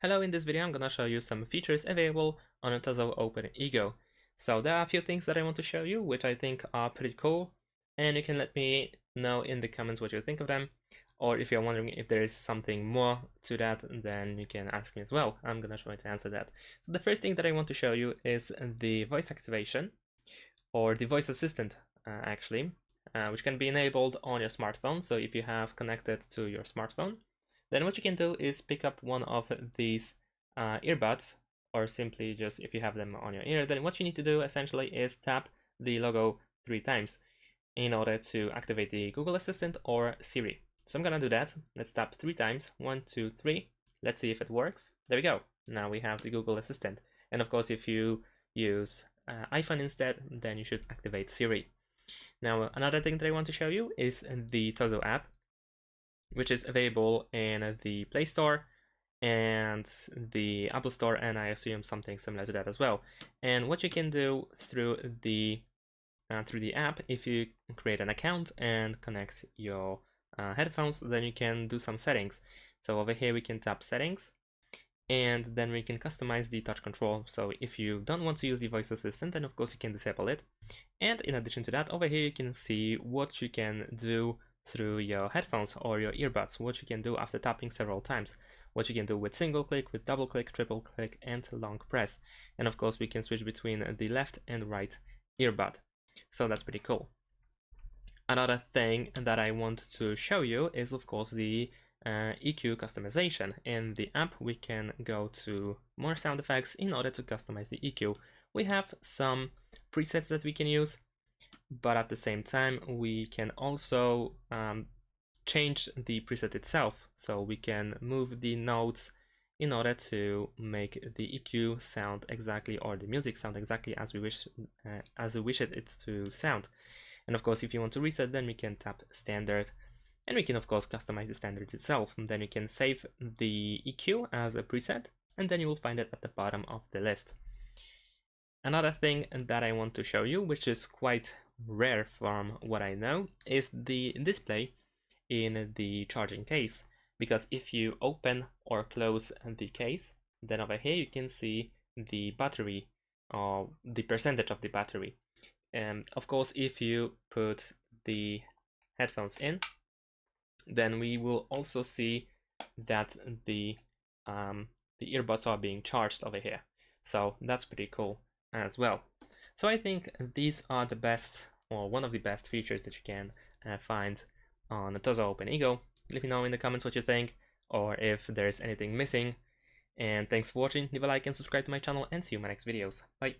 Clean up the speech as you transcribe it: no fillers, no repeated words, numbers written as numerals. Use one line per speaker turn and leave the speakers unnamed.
Hello, in this video I'm gonna show you some features available on a TOZO OpenEgo. So there are a few things that I want to show you which I think are pretty cool, and you can let me know in the comments what you think of them, or if you're wondering if there is something more to that, then you can ask me as well. I'm gonna try to answer that. So the first thing that I want to show you is the voice activation, or the voice assistant actually, which can be enabled on your smartphone. So if you have connected to your smartphone, then what you can do is pick up one of these earbuds, or simply just if you have them on your ear, then what you need to do essentially is tap the logo 3 times in order to activate the Google Assistant or Siri. So I'm gonna do that. Let's tap 3 times. 1, 2, 3. Let's see if it works. There we go. Now we have the Google Assistant. And of course, if you use iPhone instead, then you should activate Siri. Now, another thing that I want to show you is the TOZO app, which is available in the Play Store and the Apple Store, and I assume something similar to that as well. And what you can do through the app, if you create an account and connect your headphones, then you can do some settings. So over here we can tap settings, and then we can customize the touch control. So if you don't want to use the voice assistant, then of course you can disable it. And in addition to that, over here you can see what you can do through your headphones or your earbuds, what you can do after tapping several times, what you can do with single click, with double click, triple click, and long press. And of course we can switch between the left and right earbud. So that's pretty cool. Another thing that I want to show you is of course the EQ customization. In the app we can go to more sound effects in order to customize the EQ. We have some presets that we can use, but at the same time we can also change the preset itself. So we can move the notes in order to make the EQ sound exactly, or the music sound exactly as we wish it to sound. And of course, if you want to reset, then we can tap standard, and we can of course customize the standard itself. And then you can save the EQ as a preset, and then you will find it at the bottom of the list. Another thing that I want to show you, which is quite rare from what I know, is the display in the charging case. Because if you open or close the case, then over here you can see the battery, or the percentage of the battery. And of course, if you put the headphones in, then we will also see that the earbuds are being charged over here. So that's pretty cool as well. So I think these are the best, or one of the best features that you can find on the TOZO OpenEgo. Let me know in the comments what you think, or if there's anything missing. And thanks for watching. Leave a like and subscribe to my channel, and see you in my next videos. Bye.